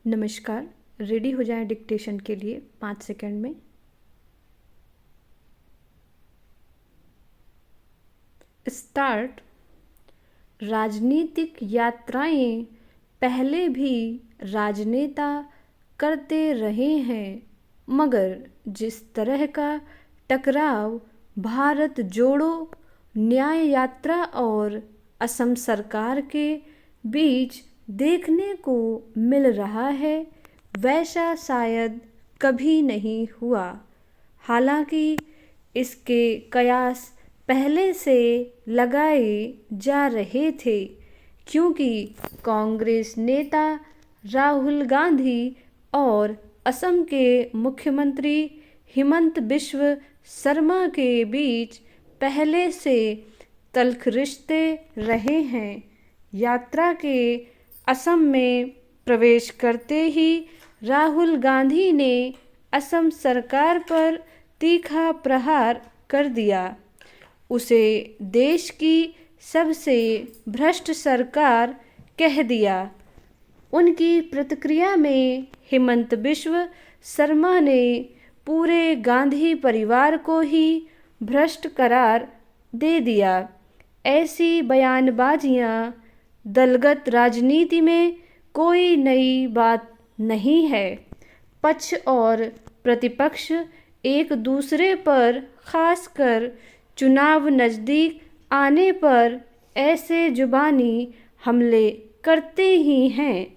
नमस्कार। रेडी हो जाएं डिक्टेशन के लिए 5 सेकंड में। स्टार्ट। राजनीतिक यात्राएं पहले भी राजनेता करते रहे हैं, मगर जिस तरह का टकराव भारत जोड़ो न्याय यात्रा और असम सरकार के बीच देखने को मिल रहा है, वैसा शायद कभी नहीं हुआ। हालांकि इसके कयास पहले से लगाए जा रहे थे, क्योंकि कांग्रेस नेता राहुल गांधी और असम के मुख्यमंत्री हिमंत बिश्व शर्मा के बीच पहले से तल्ख रिश्ते रहे हैं। यात्रा के असम में प्रवेश करते ही राहुल गांधी ने असम सरकार पर तीखा प्रहार कर दिया। उसे देश की सबसे भ्रष्ट सरकार कह दिया। उनकी प्रतिक्रिया में हिमंत बिश्व शर्मा ने पूरे गांधी परिवार को ही भ्रष्ट करार दे दिया। ऐसी बयानबाजियां दलगत राजनीति में कोई नई बात नहीं है। पक्ष और प्रतिपक्ष एक दूसरे पर, खासकर चुनाव नज़दीक आने पर, ऐसे जुबानी हमले करते ही हैं।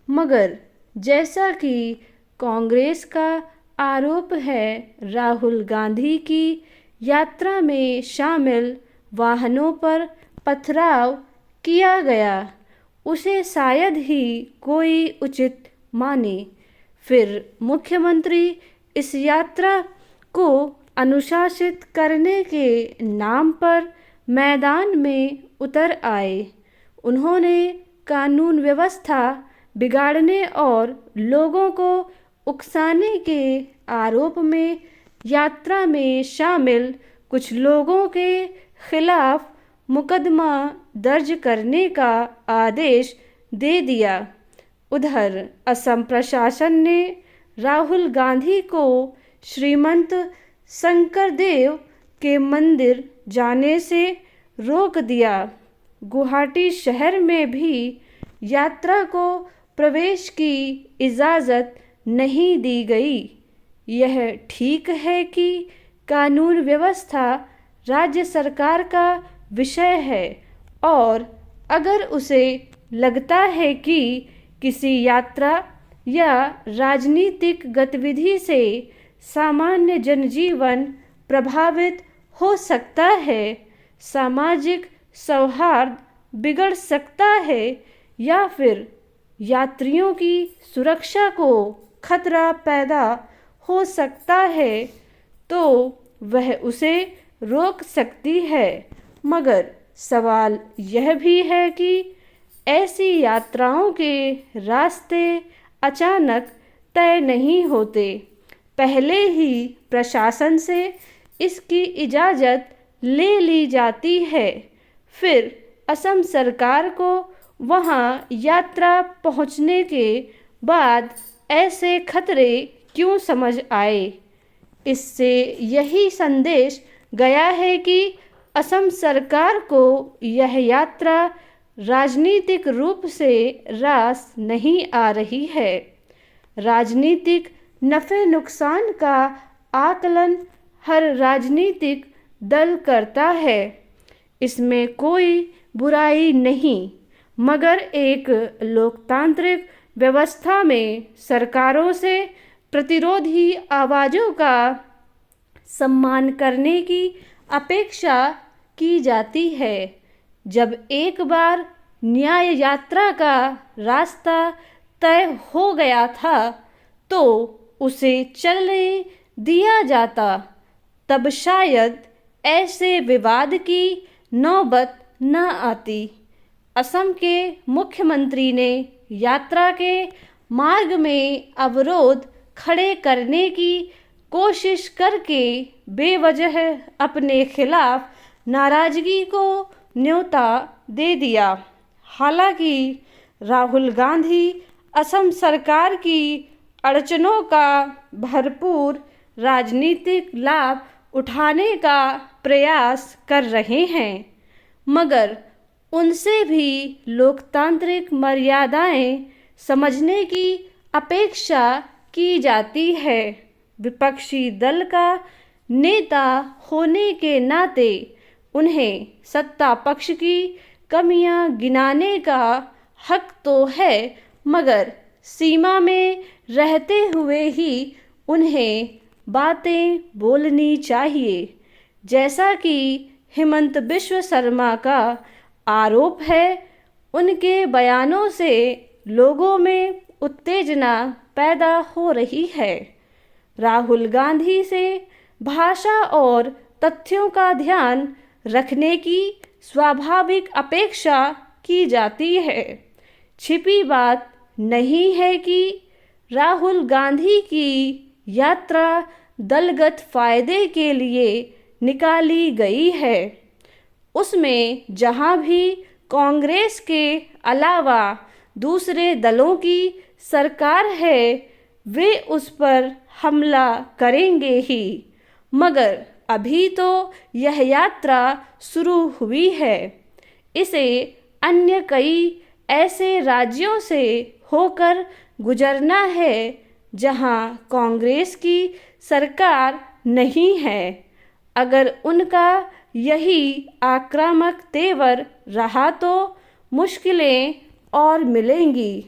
मगर जैसा कि कांग्रेस का आरोप है, राहुल गांधी की यात्रा में शामिल वाहनों पर पथराव किया गया, उसे शायद ही कोई उचित माने। फिर मुख्यमंत्री इस यात्रा को अनुशासित करने के नाम पर मैदान में उतर आए। उन्होंने कानून व्यवस्था बिगाड़ने और लोगों को उकसाने के आरोप में यात्रा में शामिल कुछ लोगों के खिलाफ मुकदमा दर्ज करने का आदेश दे दिया। उधर असम प्रशासन ने राहुल गांधी को श्रीमंत शंकरदेव के मंदिर जाने से रोक दिया। गुवाहाटी शहर में भी यात्रा को प्रवेश की इजाज़त नहीं दी गई। यह ठीक है कि कानून व्यवस्था राज्य सरकार का विषय है, और अगर उसे लगता है कि किसी यात्रा या राजनीतिक गतिविधि से सामान्य जनजीवन प्रभावित हो सकता है, सामाजिक सौहार्द बिगड़ सकता है, या फिर यात्रियों की सुरक्षा को खतरा पैदा हो सकता है, तो वह उसे रोक सकती है। मगर सवाल यह भी है कि ऐसी यात्राओं के रास्ते अचानक तय नहीं होते। पहले ही प्रशासन से इसकी इजाज़त ले ली जाती है। फिर असम सरकार को वहां यात्रा पहुंचने के बाद ऐसे खतरे क्यों समझ आए? इससे यही संदेश गया है कि असम सरकार को यह यात्रा राजनीतिक रूप से रास नहीं आ रही है। राजनीतिक नफ़े नुकसान का आकलन हर राजनीतिक दल करता है, इसमें कोई बुराई नहीं, मगर एक लोकतांत्रिक व्यवस्था में सरकारों से प्रतिरोधी आवाज़ों का सम्मान करने की अपेक्षा की जाती है। जब एक बार न्याय यात्रा का रास्ता तय हो गया था, तो उसे चलने दिया जाता, तब शायद ऐसे विवाद की नौबत न आती। असम के मुख्यमंत्री ने यात्रा के मार्ग में अवरोध खड़े करने की कोशिश करके बेवजह अपने खिलाफ नाराजगी को न्योता दे दिया। हालांकि राहुल गांधी असम सरकार की अड़चनों का भरपूर राजनीतिक लाभ उठाने का प्रयास कर रहे हैं, मगर उनसे भी लोकतांत्रिक मर्यादाएं समझने की अपेक्षा की जाती है। विपक्षी दल का नेता होने के नाते उन्हें सत्ता पक्ष की कमियां गिनाने का हक तो है, मगर सीमा में रहते हुए ही उन्हें बातें बोलनी चाहिए। जैसा कि हेमंत बिश्व शर्मा का आरोप है, उनके बयानों से लोगों में उत्तेजना पैदा हो रही है। राहुल गांधी से भाषा और तथ्यों का ध्यान रखने की स्वाभाविक अपेक्षा की जाती है। छिपी बात नहीं है कि राहुल गांधी की यात्रा दलगत फायदे के लिए निकाली गई है। उसमें जहां भी कांग्रेस के अलावा दूसरे दलों की सरकार है, वे उस पर हमला करेंगे ही, मगर अभी तो यह यात्रा शुरू हुई है। इसे अन्य कई ऐसे राज्यों से होकर गुजरना है जहां कांग्रेस की सरकार नहीं है। अगर उनका यही आक्रामक तेवर रहा तो मुश्किलें और मिलेंगी।